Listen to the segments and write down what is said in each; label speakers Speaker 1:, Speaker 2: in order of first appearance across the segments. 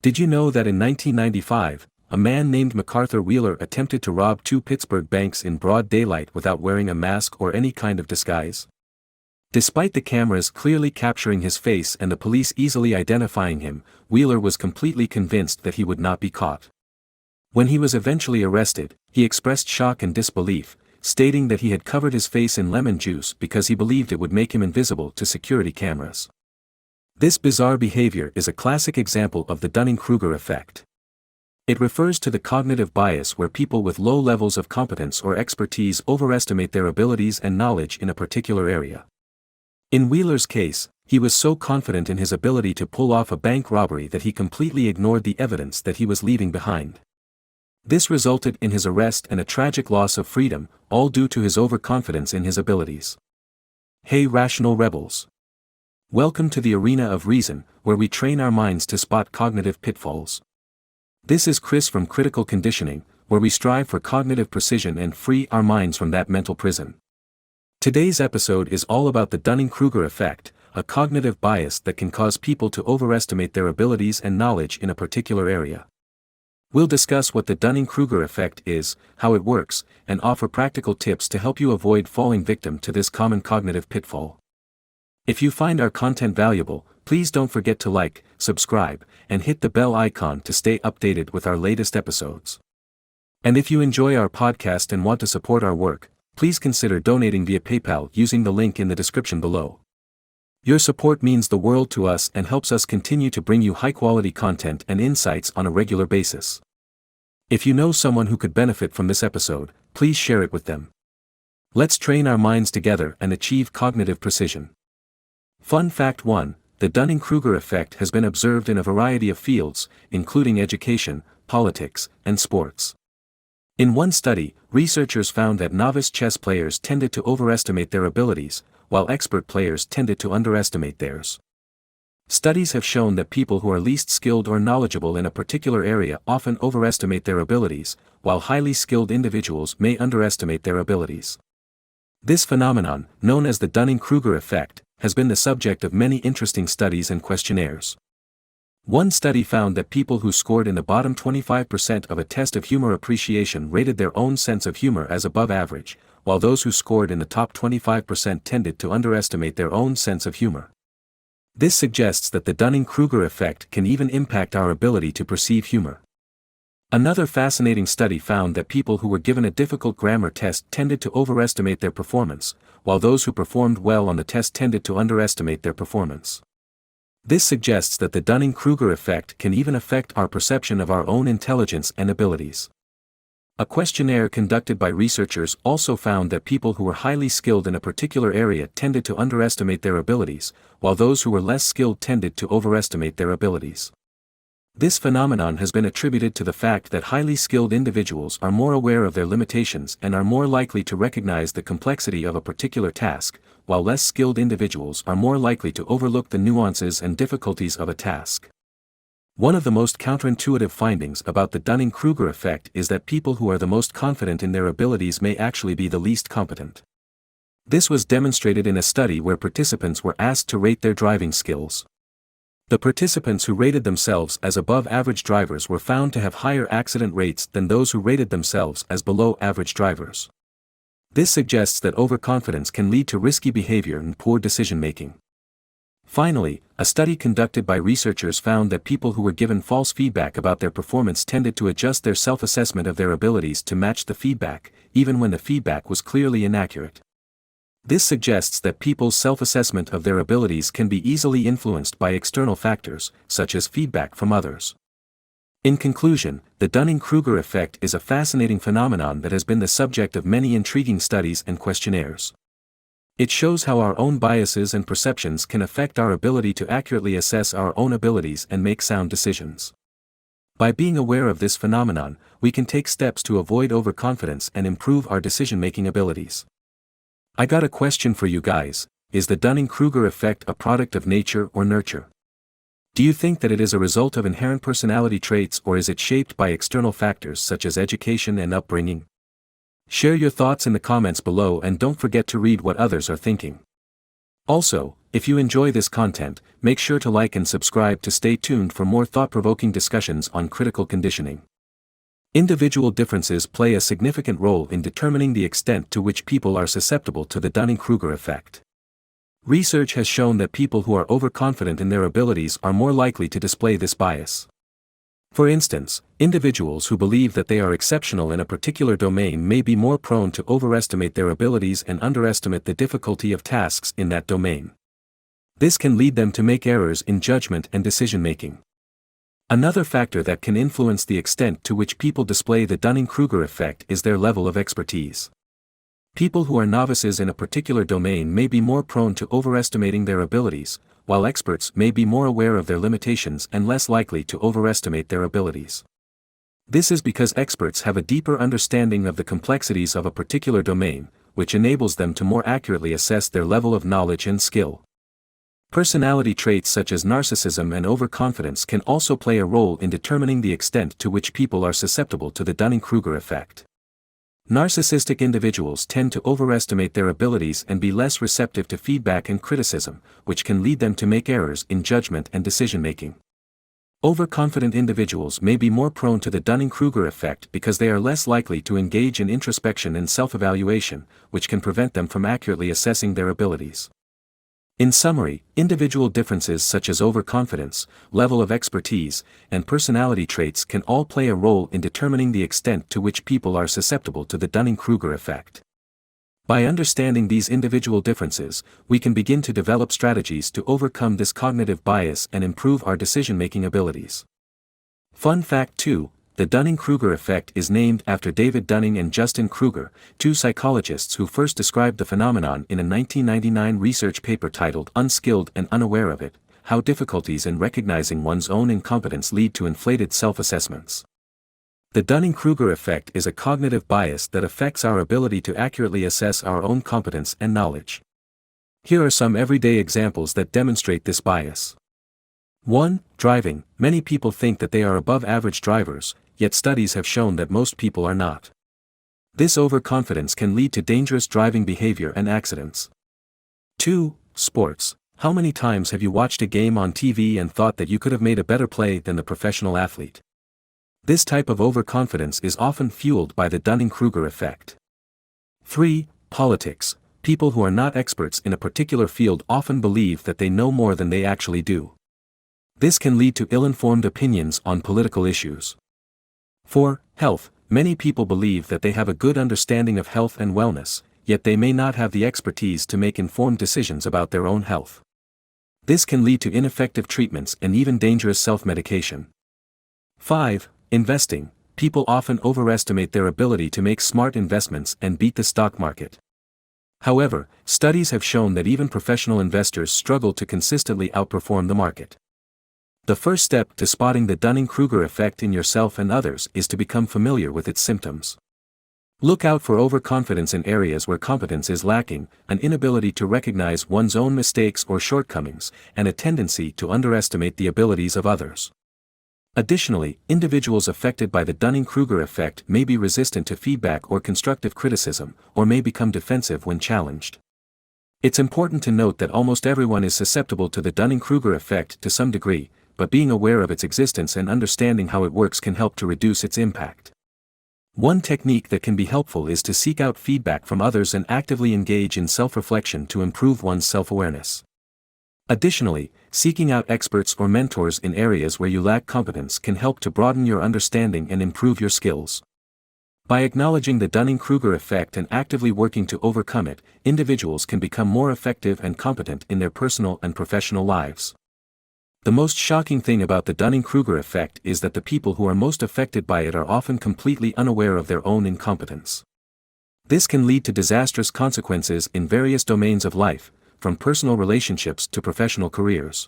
Speaker 1: Did you know that in 1995, a man named MacArthur Wheeler attempted to rob two Pittsburgh banks in broad daylight without wearing a mask or any kind of disguise? Despite the cameras clearly capturing his face and the police easily identifying him, Wheeler was completely convinced that he would not be caught. When he was eventually arrested, he expressed shock and disbelief, stating that he had covered his face in lemon juice because he believed it would make him invisible to security cameras. This bizarre behavior is a classic example of the Dunning-Kruger effect. It refers to the cognitive bias where people with low levels of competence or expertise overestimate their abilities and knowledge in a particular area. In Wheeler's case, he was so confident in his ability to pull off a bank robbery that he completely ignored the evidence that he was leaving behind. This resulted in his arrest and a tragic loss of freedom, all due to his overconfidence in his abilities. Hey rational rebels! Welcome to the arena of reason, where we train our minds to spot cognitive pitfalls. This is Chris from Critical Conditioning, where we strive for cognitive precision and free our minds from that mental prison. Today's episode is all about the Dunning-Kruger effect, a cognitive bias that can cause people to overestimate their abilities and knowledge in a particular area. We'll discuss what the Dunning-Kruger effect is, how it works, and offer practical tips to help you avoid falling victim to this common cognitive pitfall. If you find our content valuable, please don't forget to like, subscribe, and hit the bell icon to stay updated with our latest episodes. And if you enjoy our podcast and want to support our work, please consider donating via PayPal using the link in the description below. Your support means the world to us and helps us continue to bring you high-quality content and insights on a regular basis. If you know someone who could benefit from this episode, please share it with them. Let's train our minds together and achieve cognitive precision. Fun fact 1: the Dunning-Kruger effect has been observed in a variety of fields, including education, politics, and sports. In one study, researchers found that novice chess players tended to overestimate their abilities, while expert players tended to underestimate theirs. Studies have shown that people who are least skilled or knowledgeable in a particular area often overestimate their abilities, while highly skilled individuals may underestimate their abilities. This phenomenon, known as the Dunning-Kruger effect, has been the subject of many interesting studies and questionnaires. One study found that people who scored in the bottom 25% of a test of humor appreciation rated their own sense of humor as above average, while those who scored in the top 25% tended to underestimate their own sense of humor. This suggests that the Dunning-Kruger effect can even impact our ability to perceive humor. Another fascinating study found that people who were given a difficult grammar test tended to overestimate their performance, while those who performed well on the test tended to underestimate their performance. This suggests that the Dunning-Kruger effect can even affect our perception of our own intelligence and abilities. A questionnaire conducted by researchers also found that people who were highly skilled in a particular area tended to underestimate their abilities, while those who were less skilled tended to overestimate their abilities. This phenomenon has been attributed to the fact that highly skilled individuals are more aware of their limitations and are more likely to recognize the complexity of a particular task, while less skilled individuals are more likely to overlook the nuances and difficulties of a task. One of the most counterintuitive findings about the Dunning-Kruger effect is that people who are the most confident in their abilities may actually be the least competent. This was demonstrated in a study where participants were asked to rate their driving skills. The participants who rated themselves as above-average drivers were found to have higher accident rates than those who rated themselves as below-average drivers. This suggests that overconfidence can lead to risky behavior and poor decision-making. Finally, a study conducted by researchers found that people who were given false feedback about their performance tended to adjust their self-assessment of their abilities to match the feedback, even when the feedback was clearly inaccurate. This suggests that people's self-assessment of their abilities can be easily influenced by external factors, such as feedback from others. In conclusion, the Dunning-Kruger effect is a fascinating phenomenon that has been the subject of many intriguing studies and questionnaires. It shows how our own biases and perceptions can affect our ability to accurately assess our own abilities and make sound decisions. By being aware of this phenomenon, we can take steps to avoid overconfidence and improve our decision-making abilities. I got a question for you guys: is the Dunning-Kruger effect a product of nature or nurture? Do you think that it is a result of inherent personality traits, or is it shaped by external factors such as education and upbringing? Share your thoughts in the comments below and don't forget to read what others are thinking. Also, if you enjoy this content, make sure to like and subscribe to stay tuned for more thought-provoking discussions on critical conditioning. Individual differences play a significant role in determining the extent to which people are susceptible to the Dunning-Kruger effect. Research has shown that people who are overconfident in their abilities are more likely to display this bias. For instance, individuals who believe that they are exceptional in a particular domain may be more prone to overestimate their abilities and underestimate the difficulty of tasks in that domain. This can lead them to make errors in judgment and decision-making. Another factor that can influence the extent to which people display the Dunning-Kruger effect is their level of expertise. People who are novices in a particular domain may be more prone to overestimating their abilities, while experts may be more aware of their limitations and less likely to overestimate their abilities. This is because experts have a deeper understanding of the complexities of a particular domain, which enables them to more accurately assess their level of knowledge and skill. Personality traits such as narcissism and overconfidence can also play a role in determining the extent to which people are susceptible to the Dunning-Kruger effect. Narcissistic individuals tend to overestimate their abilities and be less receptive to feedback and criticism, which can lead them to make errors in judgment and decision-making. Overconfident individuals may be more prone to the Dunning-Kruger effect because they are less likely to engage in introspection and self-evaluation, which can prevent them from accurately assessing their abilities. In summary, individual differences such as overconfidence, level of expertise, and personality traits can all play a role in determining the extent to which people are susceptible to the Dunning-Kruger effect. By understanding these individual differences, we can begin to develop strategies to overcome this cognitive bias and improve our decision-making abilities. Fun fact 2. The Dunning-Kruger effect is named after David Dunning and Justin Kruger, two psychologists who first described the phenomenon in a 1999 research paper titled Unskilled and Unaware of It: How Difficulties in Recognizing One's Own Incompetence Lead to Inflated Self-Assessments. The Dunning-Kruger effect is a cognitive bias that affects our ability to accurately assess our own competence and knowledge. Here are some everyday examples that demonstrate this bias. 1. Driving. Many people think that they are above average drivers, yet studies have shown that most people are not. This overconfidence can lead to dangerous driving behavior and accidents. 2. Sports. How many times have you watched a game on TV and thought that you could have made a better play than the professional athlete? This type of overconfidence is often fueled by the Dunning-Kruger effect. 3. Politics. People who are not experts in a particular field often believe that they know more than they actually do. This can lead to ill-informed opinions on political issues. 4. Health. Many people believe that they have a good understanding of health and wellness, yet they may not have the expertise to make informed decisions about their own health. This can lead to ineffective treatments and even dangerous self-medication. 5. Investing. People often overestimate their ability to make smart investments and beat the stock market. However, studies have shown that even professional investors struggle to consistently outperform the market. The first step to spotting the Dunning-Kruger effect in yourself and others is to become familiar with its symptoms. Look out for overconfidence in areas where competence is lacking, an inability to recognize one's own mistakes or shortcomings, and a tendency to underestimate the abilities of others. Additionally, individuals affected by the Dunning-Kruger effect may be resistant to feedback or constructive criticism, or may become defensive when challenged. It's important to note that almost everyone is susceptible to the Dunning-Kruger effect to some degree, but being aware of its existence and understanding how it works can help to reduce its impact. One technique that can be helpful is to seek out feedback from others and actively engage in self-reflection to improve one's self-awareness. Additionally, seeking out experts or mentors in areas where you lack competence can help to broaden your understanding and improve your skills. By acknowledging the Dunning-Kruger effect and actively working to overcome it, individuals can become more effective and competent in their personal and professional lives. The most shocking thing about the Dunning-Kruger effect is that the people who are most affected by it are often completely unaware of their own incompetence. This can lead to disastrous consequences in various domains of life, from personal relationships to professional careers.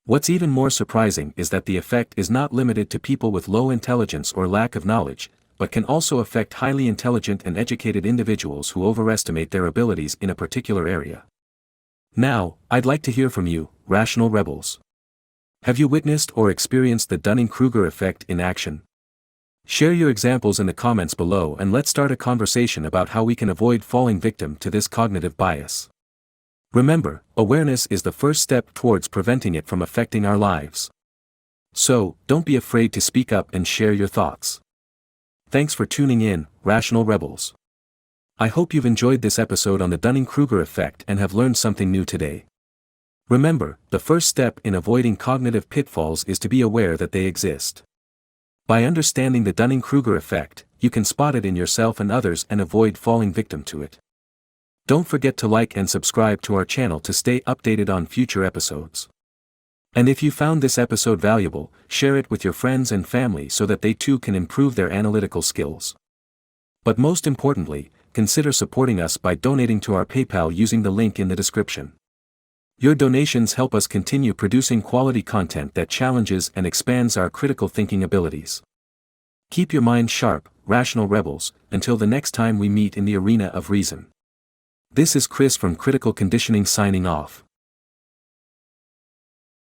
Speaker 1: What's even more surprising is that the effect is not limited to people with low intelligence or lack of knowledge, but can also affect highly intelligent and educated individuals who overestimate their abilities in a particular area. Now, I'd like to hear from you, rational rebels. Have you witnessed or experienced the Dunning-Kruger effect in action? Share your examples in the comments below and let's start a conversation about how we can avoid falling victim to this cognitive bias. Remember, awareness is the first step towards preventing it from affecting our lives. So, don't be afraid to speak up and share your thoughts. Thanks for tuning in, Rational Rebels. I hope you've enjoyed this episode on the Dunning-Kruger Effect and have learned something new today. Remember, the first step in avoiding cognitive pitfalls is to be aware that they exist. By understanding the Dunning-Kruger Effect, you can spot it in yourself and others and avoid falling victim to it. Don't forget to like and subscribe to our channel to stay updated on future episodes. And if you found this episode valuable, share it with your friends and family so that they too can improve their analytical skills. But most importantly, consider supporting us by donating to our PayPal using the link in the description. Your donations help us continue producing quality content that challenges and expands our critical thinking abilities. Keep your mind sharp, Rational Rebels, until the next time we meet in the arena of reason. This is Chris from Critical Conditioning signing off.